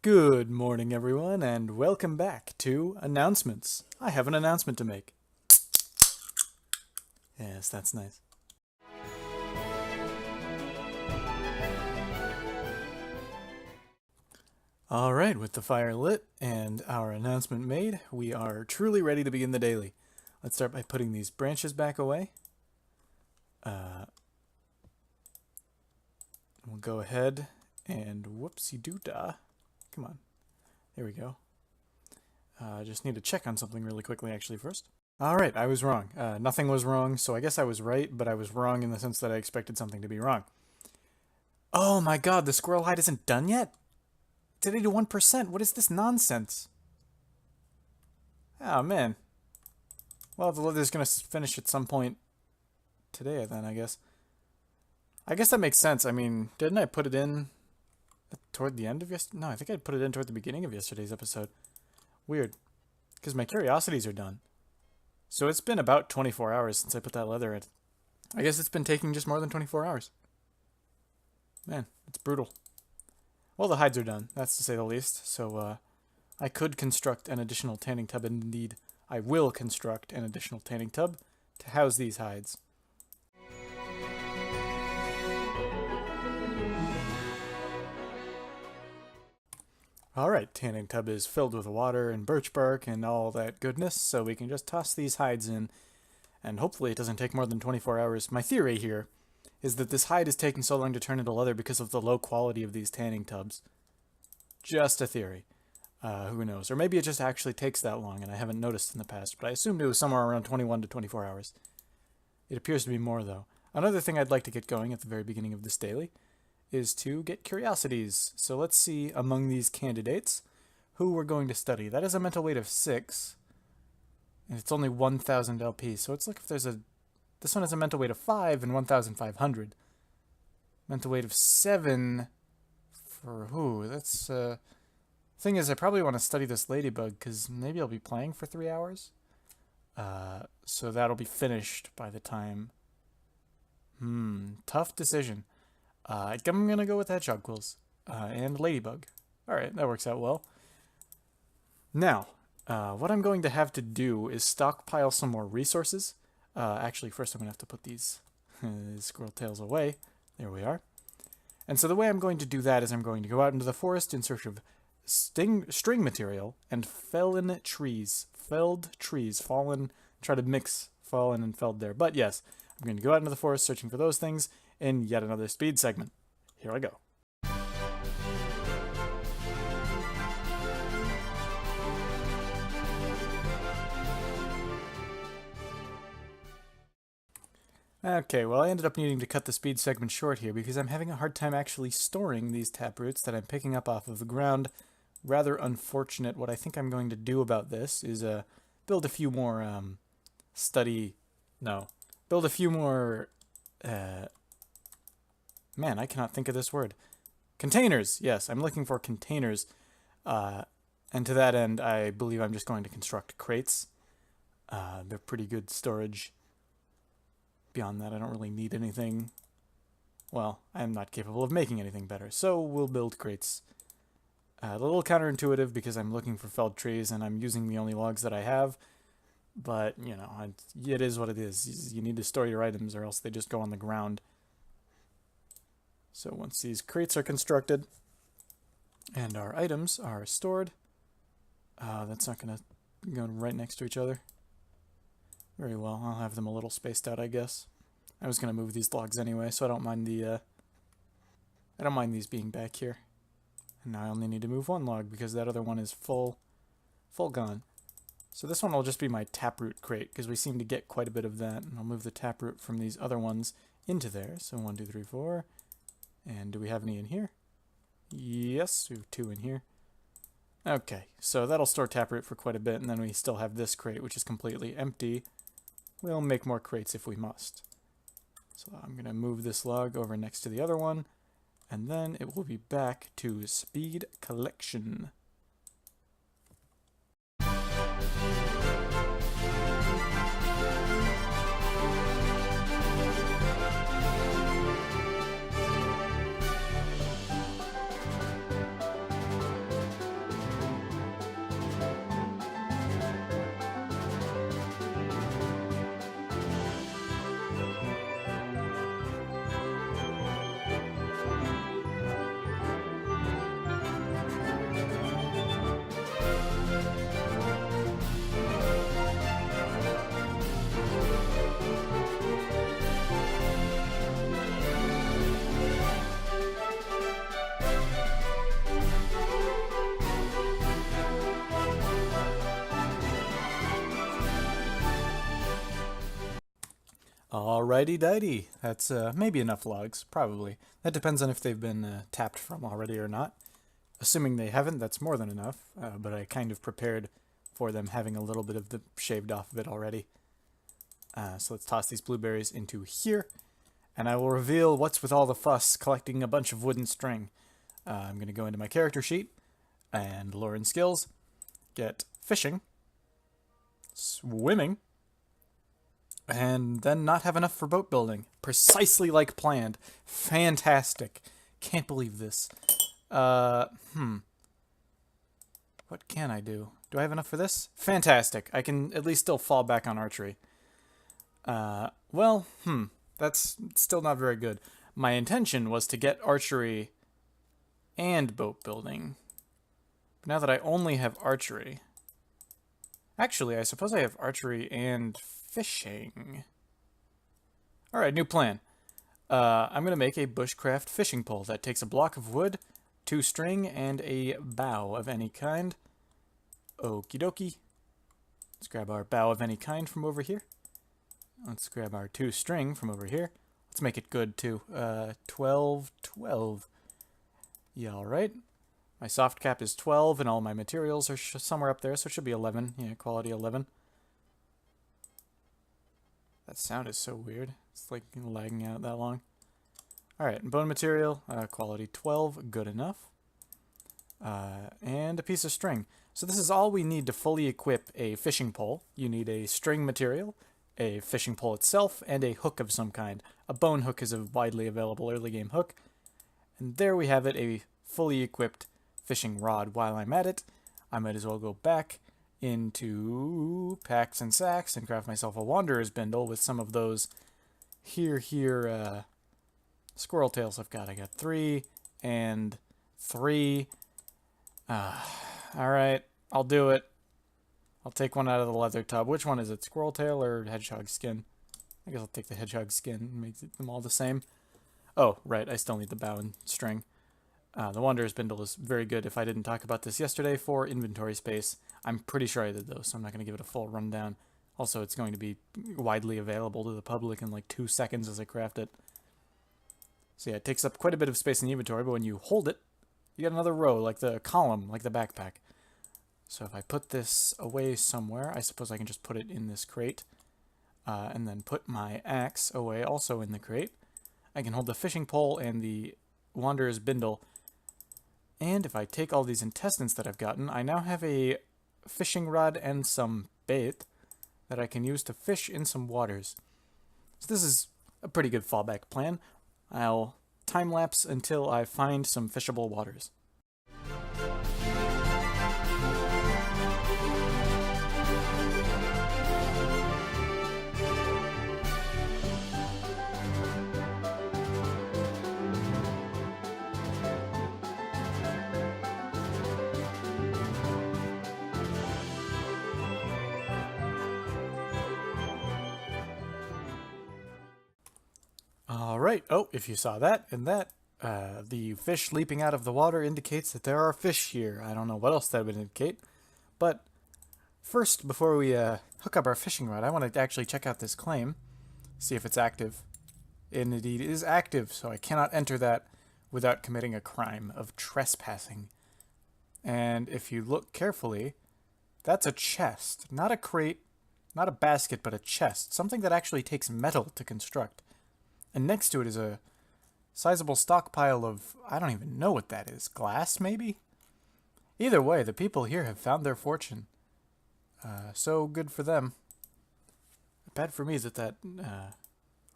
Good morning, everyone, and welcome back to Announcements. I have an announcement to make. Yes, that's nice. Alright, with the fire lit and our announcement made, we are truly ready to begin the daily. Let's start by putting these branches back away. We'll go ahead and whoopsie-doo-dah. Come on. There we go. I just need to check on something really quickly actually first. Alright, I was wrong. Nothing was wrong, so I guess I was right, but I was wrong in the sense that I expected something to be wrong. Oh my god, the squirrel hide isn't done yet? It's at 81%. What is this nonsense? Oh man. Well, the leather's gonna finish at some point today then, I guess. I guess that makes sense. I mean, didn't I put it in toward the end of yesterday? No, I think I put it in toward the beginning of yesterday's episode. Weird. Because my curiosities are done. So it's been about 24 hours since I put that leather in. I guess it's been taking just more than 24 hours. Man, it's brutal. Well, the hides are done, that's to say the least. So I could construct an additional tanning tub, and indeed I will construct an additional tanning tub to house these hides. Alright, tanning tub is filled with water and birch bark and all that goodness, so we can just toss these hides in, and hopefully it doesn't take more than 24 hours. My theory here is that this hide is taking so long to turn into leather because of the low quality of these tanning tubs. Just a theory. Who knows? Or maybe it just actually takes that long and I haven't noticed in the past, but I assumed it was somewhere around 21 to 24 hours. It appears to be more, though. Another thing I'd like to get going at the very beginning of this daily is to get curiosities. So let's see among these candidates who we're going to study. That is a mental weight of 6, and it's only 1,000 LP, so it's like if there's a... This one has a mental weight of 5 and 1,500. Mental weight of 7 for who? That's, Thing is, I probably want to study this ladybug, because maybe I'll be playing for 3 hours. So that'll be finished by the time... Tough decision. I'm gonna go with hedgehog quills. And ladybug. Alright, that works out well. Now, what I'm going to have to do is stockpile some more resources. Actually, first I'm gonna have to put these squirrel tails away. There we are. And so the way I'm going to do that is I'm going to go out into the forest in search of string material and felled trees. Fallen, try to mix fallen and felled there. But yes, I'm going to go out into the forest searching for those things in yet another speed segment. Here I go. Okay, well I ended up needing to cut the speed segment short here because I'm having a hard time actually storing these taproots that I'm picking up off of the ground. Rather unfortunate. What I think I'm going to do about this is build a few more build a few more man, I cannot think of this word. Containers! Yes, I'm looking for containers. And to that end, I believe I'm just going to construct crates. They're pretty good storage. Beyond that, I don't really need anything. Well, I'm not capable of making anything better, so we'll build crates. A little counterintuitive because I'm looking for felled trees and I'm using the only logs that I have. But, you know, it is what it is. You need to store your items or else they just go on the ground. So once these crates are constructed and our items are stored, that's not going to go right next to each other. Very well, I'll have them a little spaced out, I guess. I was going to move these logs anyway, so I don't mind these being back here. And now I only need to move one log because that other one is full gone. So this one will just be my taproot crate because we seem to get quite a bit of that. And I'll move the taproot from these other ones into there. So 1, 2, 3, 4. And do we have any in here? Yes, we have 2 in here. Okay, so that'll store taproot for quite a bit, and then we still have this crate, which is completely empty. We'll make more crates if we must. So I'm going to move this log over next to the other one, and then it will be back to speed collection. Alrighty dighty. That's maybe enough logs, probably. That depends on if they've been tapped from already or not. Assuming they haven't, that's more than enough, but I kind of prepared for them having a little bit of the shaved off of it already. So let's toss these blueberries into here, and I will reveal what's with all the fuss collecting a bunch of wooden string. I'm going to go into my character sheet, and lore and skills, get fishing, swimming, and then not have enough for boat building. Precisely like planned. Fantastic. Can't believe this. What can I do? Do I have enough for this? Fantastic. I can at least still fall back on archery. That's still not very good. My intention was to get archery and boat building. But now that I only have archery... Actually, I suppose I have archery and fishing. Alright, new plan. I'm going to make a bushcraft fishing pole that takes a block of wood, 2 string, and a bow of any kind. Okie dokie. Let's grab our bow of any kind from over here. Let's grab our 2 string from over here. Let's make it good, too. 12. Yeah, alright. My soft cap is 12, and all my materials are somewhere up there, so it should be 11. Yeah, quality 11. That sound is so weird. It's like lagging out that long. Alright, bone material, quality 12, good enough. And a piece of string. So this is all we need to fully equip a fishing pole. You need a string material, a fishing pole itself, and a hook of some kind. A bone hook is a widely available early game hook. And there we have it, a fully equipped fishing rod. While I'm at it, I might as well go back into packs and sacks and craft myself a wanderer's bindle with some of those squirrel tails I've got. I got 3 and 3. Alright, I'll do it. I'll take one out of the leather tub. Which one is it, squirrel tail or hedgehog skin? I guess I'll take the hedgehog skin and make them all the same. Oh, right, I still need the bow and string. The Wanderer's Bindle is very good. If I didn't talk about this yesterday for inventory space, I'm pretty sure I did though, so I'm not going to give it a full rundown. Also, it's going to be widely available to the public in like 2 seconds as I craft it. So yeah, it takes up quite a bit of space in the inventory, but when you hold it, you get another row, like the column, like the backpack. So if I put this away somewhere, I suppose I can just put it in this crate, and then put my axe away also in the crate. I can hold the fishing pole and the Wanderer's Bindle. And if I take all these intestines that I've gotten, I now have a fishing rod and some bait that I can use to fish in some waters. So this is a pretty good fallback plan. I'll time-lapse until I find some fishable waters. Alright, oh, if you saw that and that, the fish leaping out of the water indicates that there are fish here. I don't know what else that would indicate, but first, before we hook up our fishing rod, I want to actually check out this claim, see if it's active. And indeed it is active, so I cannot enter that without committing a crime of trespassing. And if you look carefully, that's a chest, not a crate, not a basket, but a chest, something that actually takes metal to construct. And next to it is a sizable stockpile of, I don't even know what that is, glass maybe? Either way, the people here have found their fortune. So good for them. Bad for me that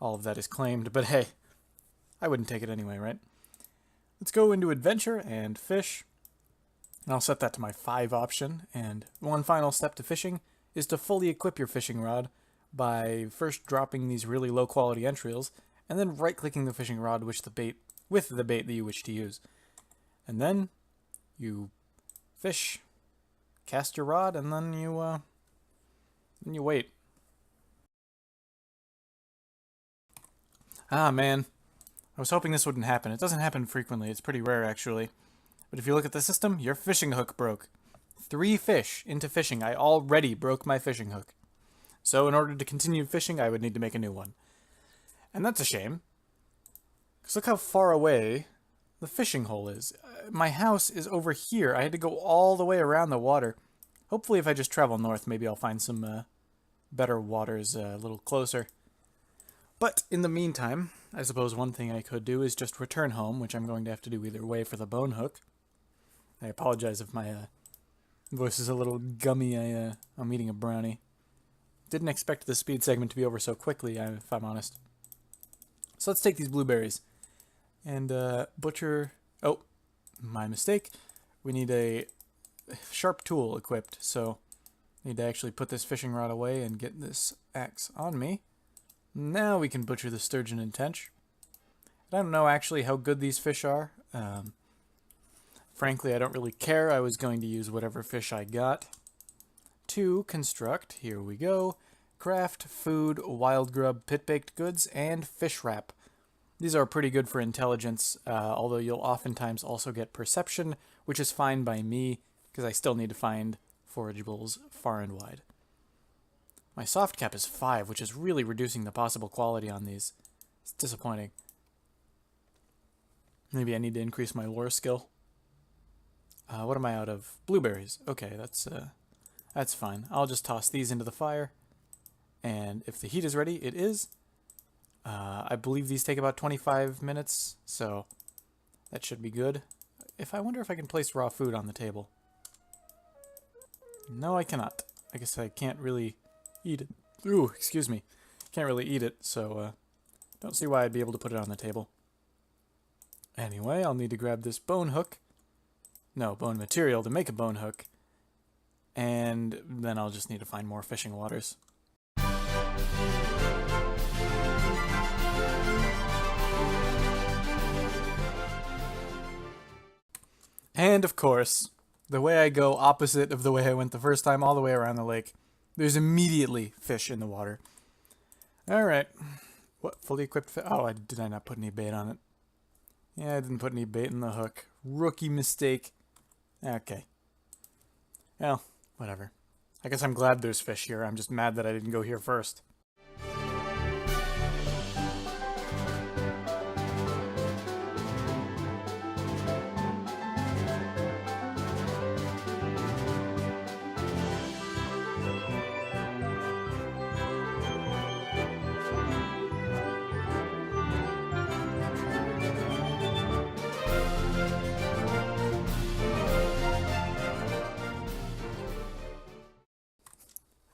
all of that is claimed, but hey, I wouldn't take it anyway, right? Let's go into adventure and fish. And I'll set that to my 5 option. And one final step to fishing is to fully equip your fishing rod by first dropping these really low quality entrails, and then right-clicking the fishing rod with the bait that you wish to use. And then you fish, cast your rod, and then you wait. Ah, man. I was hoping this wouldn't happen. It doesn't happen frequently. It's pretty rare, actually. But if you look at the system, your fishing hook broke. 3 fish into fishing. I already broke my fishing hook. So in order to continue fishing, I would need to make a new one. And that's a shame. Because look how far away the fishing hole is. My house is over here. I had to go all the way around the water. Hopefully if I just travel north, maybe I'll find some better waters a little closer. But in the meantime, I suppose one thing I could do is just return home, which I'm going to have to do either way for the bone hook. I apologize if my voice is a little gummy. I'm eating a brownie. Didn't expect the speed segment to be over so quickly, if I'm honest. So let's take these blueberries and butcher... Oh, my mistake. We need a sharp tool equipped, so I need to actually put this fishing rod away and get this axe on me. Now we can butcher the sturgeon and tench. I don't know actually how good these fish are. Frankly, I don't really care. I was going to use whatever fish I got. To construct, here we go, craft, food, wild grub, pit-baked goods, and fish wrap. These are pretty good for intelligence, although you'll oftentimes also get perception, which is fine by me, because I still need to find forageables far and wide. My soft cap is 5, which is really reducing the possible quality on these. It's disappointing. Maybe I need to increase my lore skill. What am I out of? Blueberries. Okay, that's fine. I'll just toss these into the fire. And if the heat is ready, it is. I believe these take about 25 minutes, so that should be good. I wonder if I can place raw food on the table. No, I cannot. I guess I can't really eat it. Ooh, excuse me. Can't really eat it, so don't see why I'd be able to put it on the table. Anyway, I'll need to grab this bone hook. No, bone material to make a bone hook. And then I'll just need to find more fishing waters. And of course, the way I go opposite of the way I went the first time, all the way around the lake, there's immediately fish in the water. Alright. What, fully equipped fish? Oh, did I not put any bait on it? Yeah, I didn't put any bait in the hook. Rookie mistake. Okay. Well, whatever. I guess I'm glad there's fish here. I'm just mad that I didn't go here first.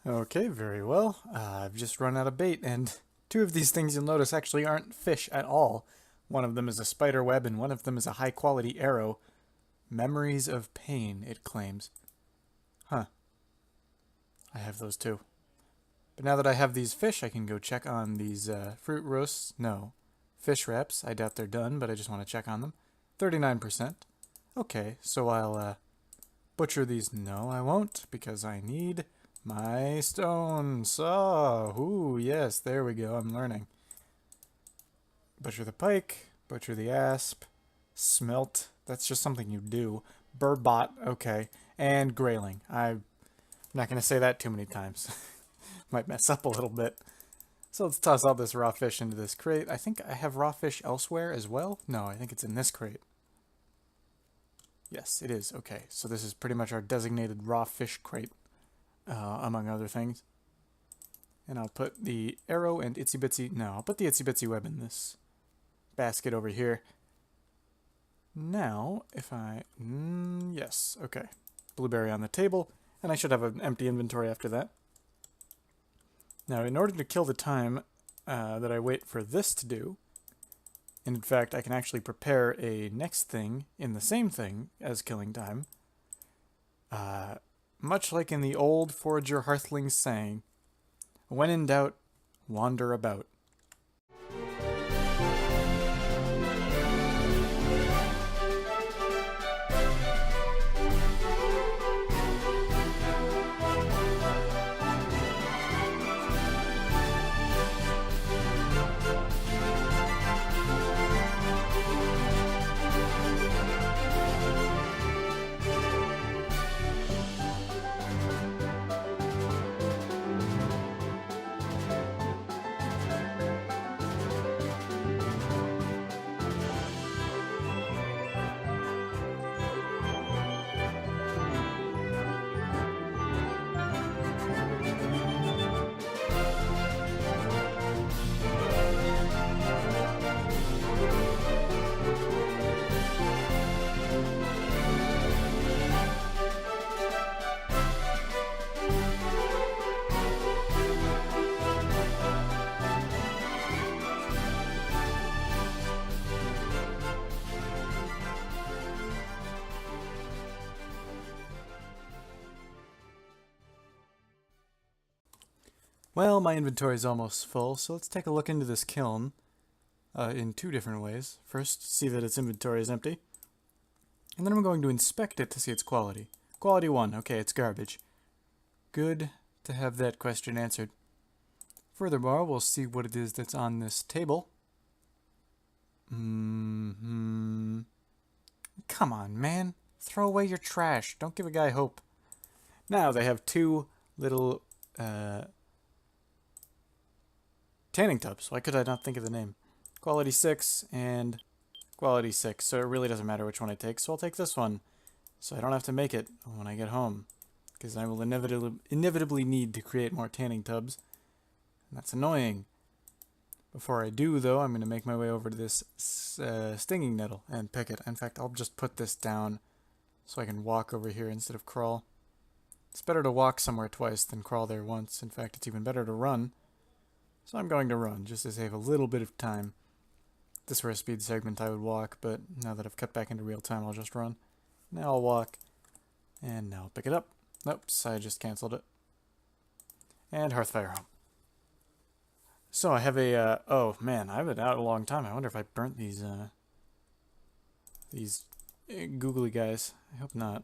Okay, very well. I've just run out of bait, and 2 of these things you'll notice actually aren't fish at all. One of them is a spider web, and one of them is a high-quality arrow. Memories of pain, it claims. Huh. I have those too. But now that I have these fish, I can go check on these fruit roasts. No. Fish wraps. I doubt they're done, but I just want to check on them. 39%. Okay, so I'll butcher these. No, I won't, because I need my stone saw. Ooh, yes, there we go. I'm learning. Butcher the pike. Butcher the asp. Smelt. That's just something you do. Burbot. Okay. And grayling. I'm not going to say that too many times. Might mess up a little bit. So let's toss all this raw fish into this crate. I think I have raw fish elsewhere as well. No, I think it's in this crate. Yes, it is. Okay, so this is pretty much our designated raw fish crate. Among other things. And I'll put the arrow and itsy bitsy... No, I'll put the itsy bitsy web in this basket over here. Now, if I... yes, okay. Blueberry on the table, and I should have an empty inventory after that. Now, in order to kill the time that I wait for this to do, and in fact, I can actually prepare a next thing in the same thing as killing time, much like in the old forager hearthlings saying, when in doubt, wander about. Well, my inventory is almost full, so let's take a look into this kiln in two different ways. First, see that its inventory is empty, and then I'm going to inspect it to see its quality. Quality 1, okay, it's garbage. Good to have that question answered. Furthermore, we'll see what it is that's on this table. Come on, man. Throw away your trash. Don't give a guy hope. Now, they have two little tanning tubs. Why could I not think of the name? Quality 6 and Quality 6. So it really doesn't matter which one I take. So I'll take this one. So I don't have to make it when I get home. Because I will inevitably need to create more tanning tubs. And that's annoying. Before I do, though, I'm going to make my way over to this stinging nettle and pick it. In fact, I'll just put this down so I can walk over here instead of crawl. It's better to walk somewhere twice than crawl there once. In fact, it's even better to run. So I'm going to run, just to save a little bit of time. If this were a speed segment, I would walk, but now that I've cut back into real time, I'll just run. Now I'll walk, and now I'll pick it up. Oops, I just canceled it. And Hearth fire home. So I have a, oh man, I've been out a long time. I wonder if I burnt these googly guys. I hope not.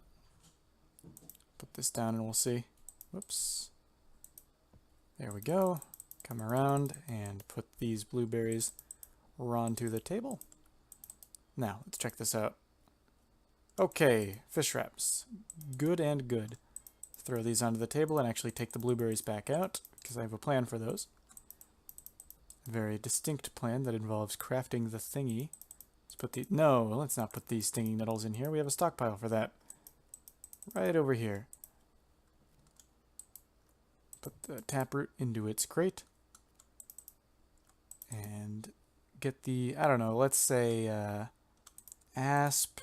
Put this down and we'll see. Whoops. There we go. Come around and put these blueberries onto the table. Now, let's check this out. Okay, fish wraps. Good and good. Throw these onto the table and actually take the blueberries back out, because I have a plan for those. A very distinct plan that involves crafting the thingy. Let's put the... No, let's not put these stinging nettles in here. We have a stockpile for that. Right over here. Put the taproot into its crate. And get the, I don't know, let's say asp,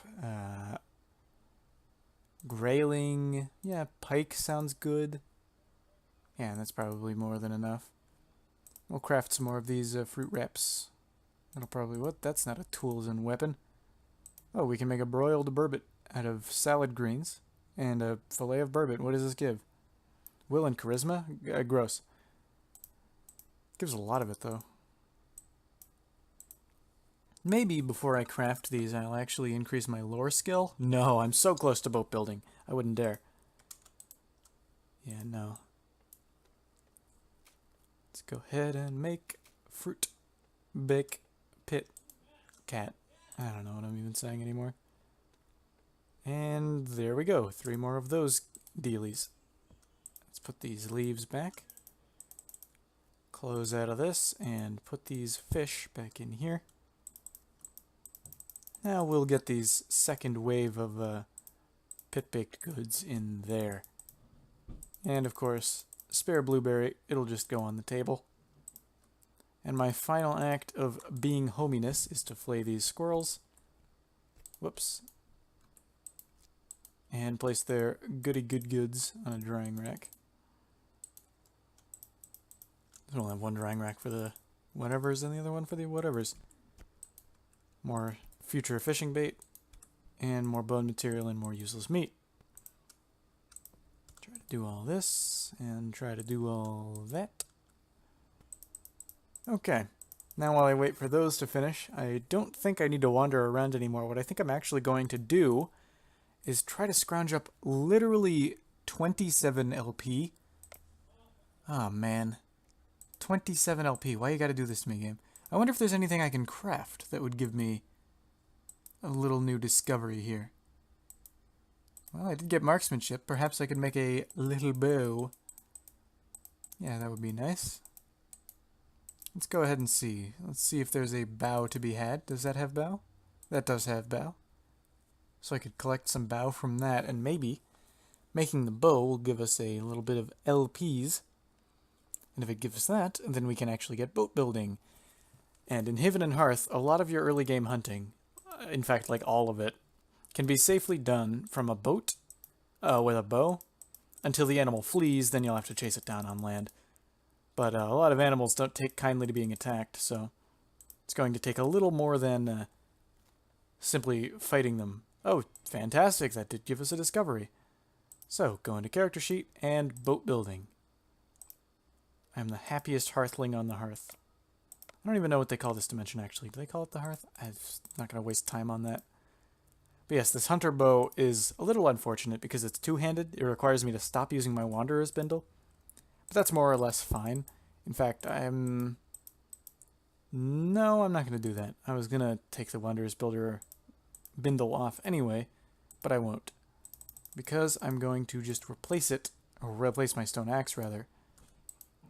grayling, yeah, pike sounds good. Yeah, and that's probably more than enough. We'll craft some more of these fruit wraps. That'll probably, what? That's not a tools and weapon. Oh, we can make a broiled burbot out of salad greens and a fillet of burbot. What does this give? Will and charisma? Gross. Gives a lot of it, though. Maybe before I craft these, I'll actually increase my lore skill. No, I'm so close to boat building. I wouldn't dare. Yeah, no. Let's go ahead and make fruit bake pit cat. I don't know what I'm even saying anymore. And there we go. 3 more of those dealies. Let's put these leaves back. Close out of this and put these fish back in here. Now we'll get these second wave of pit-baked goods in there. And of course, spare blueberry, it'll just go on the table. And my final act of being hominess is to flay these squirrels. Whoops. And place their goody good goods on a drying rack. I don't have one drying rack for the whatevers and the other one for the whatevers. More future fishing bait, and more bone material and more useless meat. Try to do all this, and try to do all that. Okay, now while I wait for those to finish, I don't think I need to wander around anymore. What I think I'm actually going to do is try to scrounge up literally 27 LP. Oh man. 27 LP, why you gotta do this to me, game? I wonder if there's anything I can craft that would give me a little new discovery here. Well, I did get marksmanship. Perhaps I could make a little bow. Yeah, that would be nice. Let's go ahead and see. Let's see if there's a bow to be had. Does that have bow? That does have bow. So I could collect some bow from that, and maybe making the bow will give us a little bit of LPs. And if it gives us that, then we can actually get boat building. And in Haven and Hearth, a lot of your early game hunting, in fact, like all of it, can be safely done from a boat with a bow until the animal flees. Then you'll have to chase it down on land. But a lot of animals don't take kindly to being attacked, so it's going to take a little more than simply fighting them. Oh, fantastic. That did give us a discovery. So, go into character sheet and boat building. I am the happiest hearthling on the hearth. I don't even know what they call this dimension, actually. Do they call it the hearth? I'm not going to waste time on that. But yes, this hunter bow is a little unfortunate because it's two-handed. It requires me to stop using my wanderer's bindle. But that's more or less fine. In fact, No, I'm not going to do that. I was going to take the wanderer's bindle off anyway, but I won't. Because I'm going to just replace it, or replace my stone axe, rather.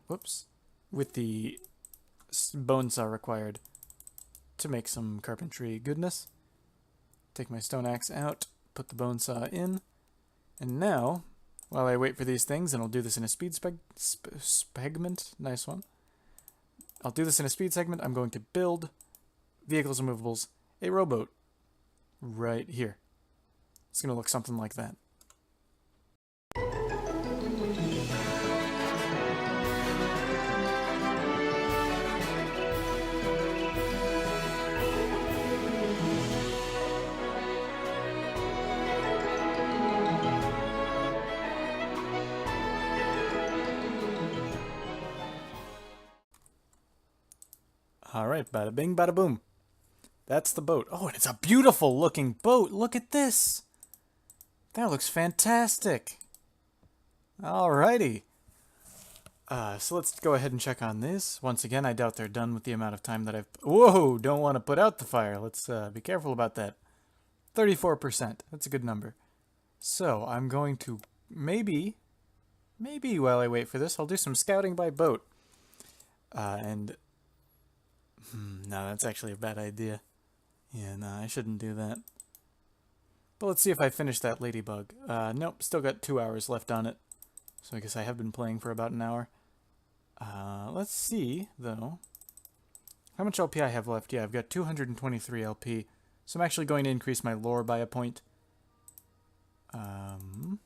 Whoops. With the bone saw required to make some carpentry goodness. Take my stone axe out, put the bone saw in, and now, while I wait for these things, and I'll do this in a speed segment, nice one. I'll do this in a speed segment. I'm going to build vehicles and movables, a rowboat, right here. It's going to look something like that. Alright, bada bing, bada boom. That's the boat. Oh, and it's a beautiful looking boat. Look at this. That looks fantastic. Alrighty. So let's go ahead and check on this. Once again, I doubt they're done with the amount of time that I've... Whoa, don't want to put out the fire. Let's be careful about that. 34%. That's a good number. So I'm going to maybe while I wait for this, I'll do some scouting by boat. No, that's actually a bad idea. Yeah, no, I shouldn't do that. But let's see if I finish that ladybug. Nope, still got 2 hours left on it. So I guess I have been playing for about an hour. Let's see, though. How much LP I have left? Yeah, I've got 223 LP. So I'm actually going to increase my lore by a point. When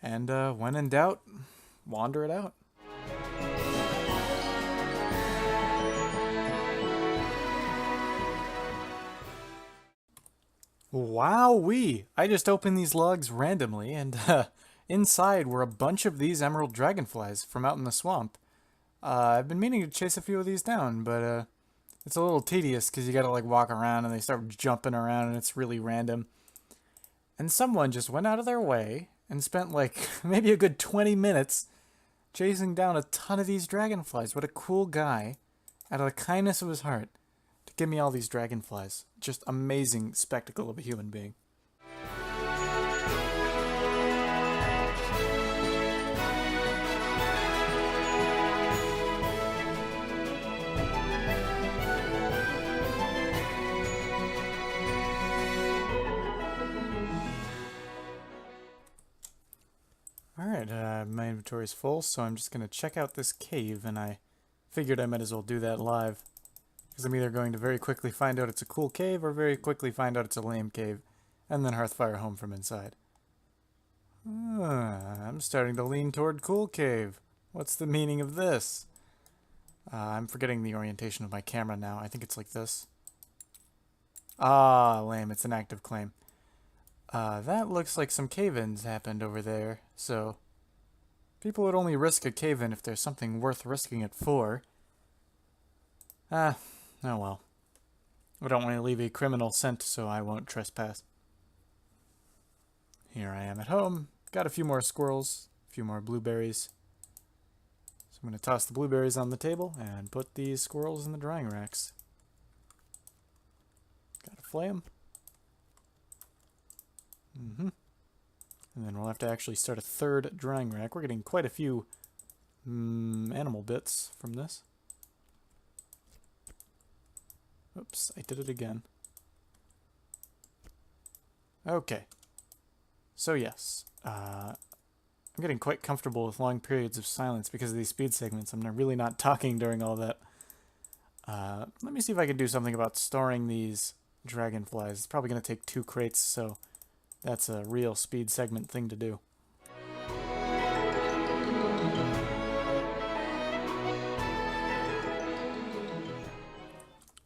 in doubt, wander it out. Wowee! I just opened these logs randomly, and inside were a bunch of these emerald dragonflies from out in the swamp. I've been meaning to chase a few of these down, but it's a little tedious because you gotta like walk around and they start jumping around and it's really random. And someone just went out of their way and spent like maybe a good 20 minutes chasing down a ton of these dragonflies. What a cool guy, out of the kindness of his heart, to give me all these dragonflies. Just amazing spectacle of a human being. Alright, my inventory is full, so I'm just going to check out this cave, and I figured I might as well do that live. Because I'm either going to very quickly find out it's a cool cave, or very quickly find out it's a lame cave, and then Hearthfire home from inside. I'm starting to lean toward cool cave. What's the meaning of this? I'm forgetting the orientation of my camera now. I think it's like this. Ah, lame. It's an active claim. That looks like some cave-ins happened over there, so... People would only risk a cave-in if there's something worth risking it for. Oh well. I don't want to leave a criminal scent, so I won't trespass. Here I am at home. Got a few more squirrels, a few more blueberries. So I'm going to toss the blueberries on the table and put these squirrels in the drying racks. Gotta flay them. And then we'll have to actually start a third drying rack. We're getting quite a few animal bits from this. Oops, I did it again. Okay. So yes, I'm getting quite comfortable with long periods of silence because of these speed segments. I'm really not talking during all that. Let me see if I can do something about storing these dragonflies. It's probably going to take 2 crates, so that's a real speed segment thing to do.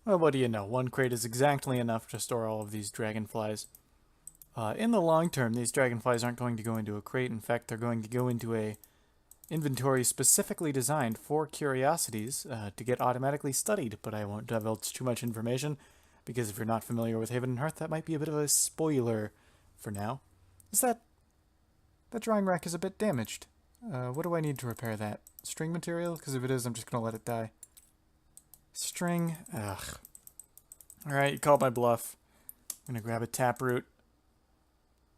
Well, what do you know? 1 crate is exactly enough to store all of these dragonflies. In the long term, these dragonflies aren't going to go into a crate. In fact, they're going to go into a inventory specifically designed for curiosities to get automatically studied, but I won't divulge too much information because if you're not familiar with Haven and Hearth, that might be a bit of a spoiler for now. Is that drawing rack is a bit damaged. What do I need to repair that? String material? Because if it is, I'm just going to let it die. String? Ugh. Alright, you called my bluff. I'm going to grab a taproot.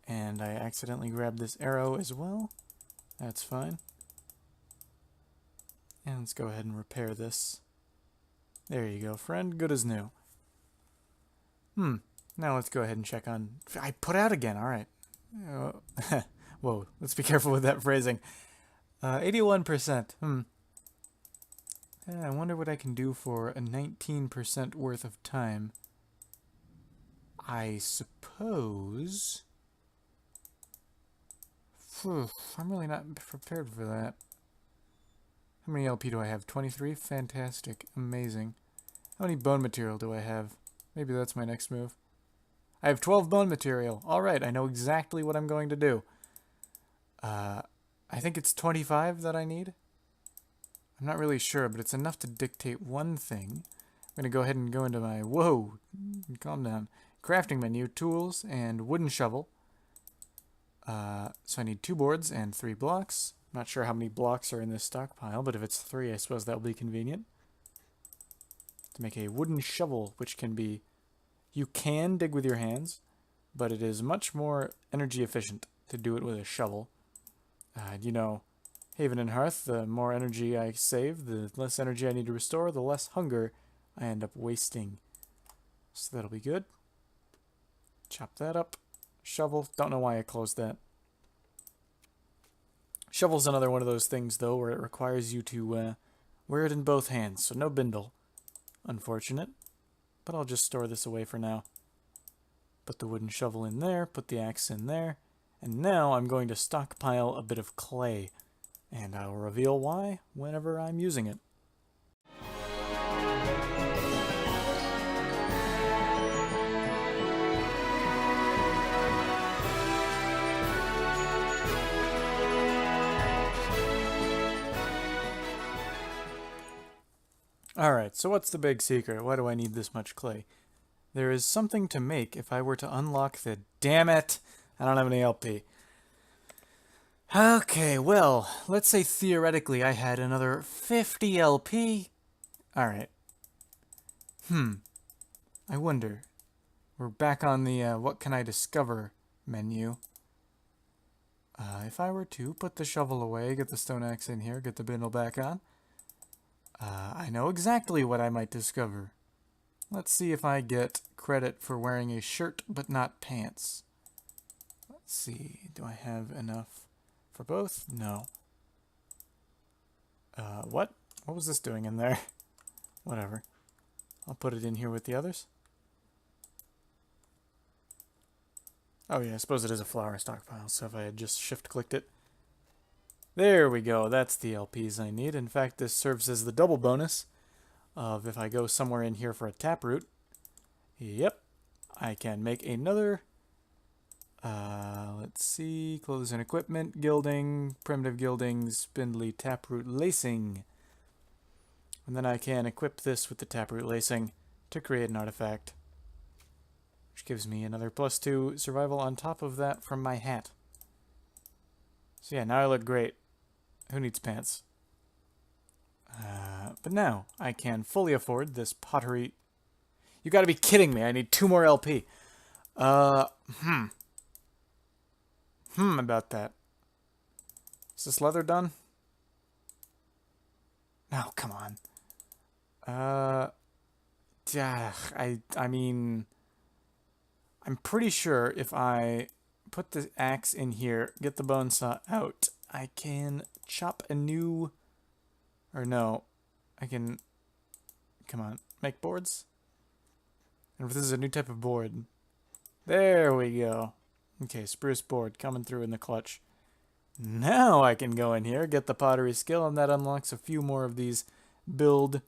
And I accidentally grabbed this arrow as well. That's fine. And let's go ahead and repair this. There you go, friend. Good as new. Now let's go ahead and check on... I put out again, alright. Whoa, let's be careful with that phrasing. 81%. I wonder what I can do for a 19% worth of time. I suppose... I'm really not prepared for that. How many LP do I have? 23? Fantastic. Amazing. How many bone material do I have? Maybe that's my next move. I have 12 bone material. Alright, I know exactly what I'm going to do. I think it's 25 that I need. I'm not really sure, but it's enough to dictate one thing. I'm going to go ahead and go into my... Whoa! Calm down. Crafting menu, tools, and wooden shovel. So I need 2 boards and 3 blocks. I'm not sure how many blocks are in this stockpile, but if it's 3, I suppose that will be convenient. To make a wooden shovel, which can be... You can dig with your hands, but it is much more energy efficient to do it with a shovel. You know, Haven and Hearth, the more energy I save, the less energy I need to restore, the less hunger I end up wasting. So that'll be good. Chop that up. Shovel. Don't know why I closed that. Shovel's another one of those things, though, where it requires you to wear it in both hands, so no bindle. Unfortunate. But I'll just store this away for now. Put the wooden shovel in there, put the axe in there, and now I'm going to stockpile a bit of clay. And I'll reveal why whenever I'm using it. Alright, so what's the big secret? Why do I need this much clay? There is something to make if I were to unlock the... Damn it! I don't have any LP. Okay, well, let's say theoretically I had another 50 LP. Alright. I wonder. We're back on the what can I discover menu. If I were to put the shovel away, get the stone axe in here, get the bindle back on, I know exactly what I might discover. Let's see if I get credit for wearing a shirt but not pants. Let's see, do I have enough for both? No. What? What was this doing in there? Whatever. I'll put it in here with the others. Oh yeah, I suppose it is a flower stockpile, so if I had just shift-clicked it. There we go, that's the LPs I need. In fact, this serves as the double bonus of if I go somewhere in here for a taproot. Yep, I can make another, let's see, clothes and equipment, gilding, primitive gilding, spindly taproot lacing. And then I can equip this with the taproot lacing to create an artifact, which gives me another +2 survival on top of that from my hat. So yeah, now I look great. Who needs pants? But now I can fully afford this pottery. You gotta be kidding me. I need 2 more LP. About that. Is this leather done? No, come on. I mean, I'm pretty sure if I put the axe in here, get the bone saw out, I can chop a new, or no, I can, come on, make boards? And if this is a new type of board, there we go. Okay, spruce board coming through in the clutch. Now I can go in here, get the pottery skill, and that unlocks a few more of these build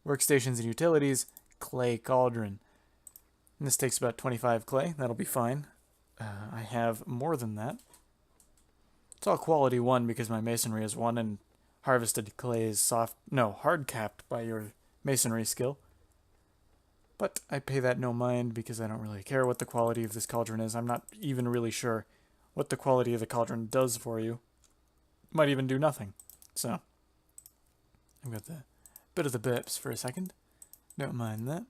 workstations and utilities. Clay cauldron. And this takes about 25 clay. That'll be fine. I have more than that. It's all quality 1 because my masonry is 1, and harvested clay is hard capped by your masonry skill. But I pay that no mind because I don't really care what the quality of this cauldron is. I'm not even really sure what the quality of the cauldron does for you. Might even do nothing. So, I've got the bit of the burps for a second. Don't mind that.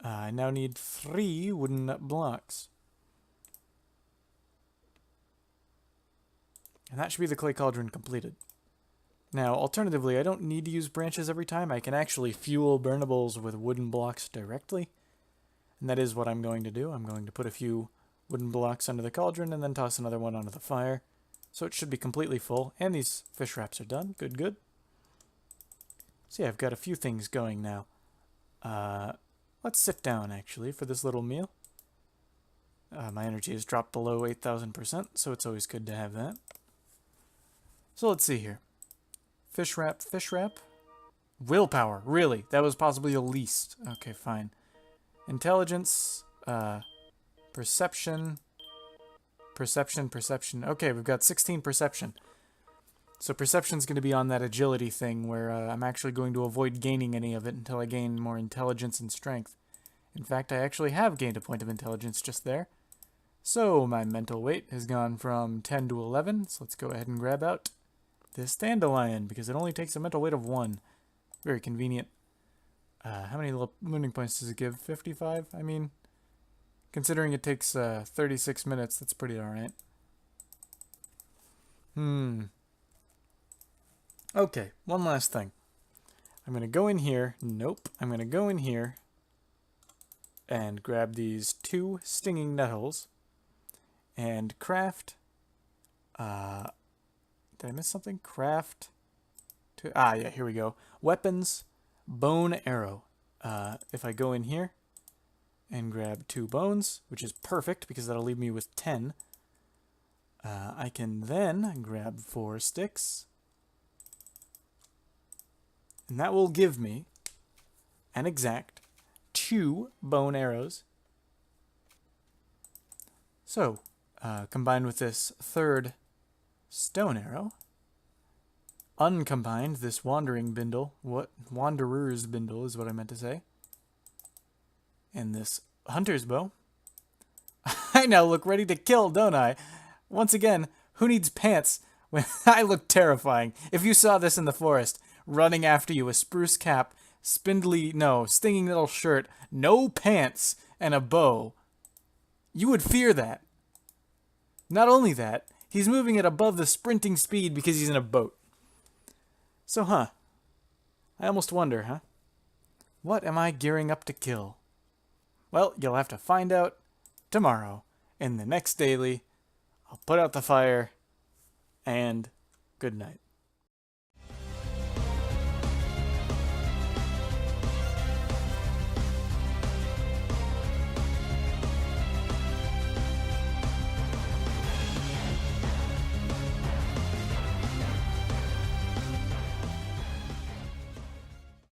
I now need 3 wooden blocks. And that should be the clay cauldron completed. Now, alternatively, I don't need to use branches every time. I can actually fuel burnables with wooden blocks directly. And that is what I'm going to do. I'm going to put a few wooden blocks under the cauldron and then toss another one onto the fire. So it should be completely full. And these fish wraps are done. Good, good. So yeah, I've got a few things going now. Let's sit down, actually, for this little meal. My energy has dropped below 8,000%, so it's always good to have that. So let's see here. Fish wrap, fish wrap. Willpower, really? That was possibly the least. Okay, fine. Intelligence, perception, perception. Okay, we've got 16 perception. So perception's going to be on that agility thing where I'm actually going to avoid gaining any of it until I gain more intelligence and strength. In fact, I actually have gained a point of intelligence just there. So my mental weight has gone from 10 to 11, so let's go ahead and grab out this dandelion, because it only takes a mental weight of 1. Very convenient. How many little mooning points does it give? 55? I mean, considering it takes 36 minutes, that's pretty alright. Okay, one last thing. I'm going to go in here. Nope. I'm going to go in here and grab these 2 stinging nettles and craft... did I miss something? Craft... yeah, here we go. Weapons, bone arrow. If I go in here and grab 2 bones, which is perfect because that'll leave me with 10, I can then grab 4 sticks. And that will give me an exact 2 bone arrows. So, combined with this 3rd stone arrow, uncombined this wanderer's bindle is what I meant to say, and this hunter's bow, I now look ready to kill, don't I? Once again, who needs pants when I look terrifying? If you saw this in the forest, running after you, a spruce cap, stinging little shirt, no pants, and a bow, you would fear that. Not only that, he's moving at above the sprinting speed because he's in a boat. So, I almost wonder, what am I gearing up to kill? Well, you'll have to find out tomorrow in the next daily. I'll put out the fire, and good night.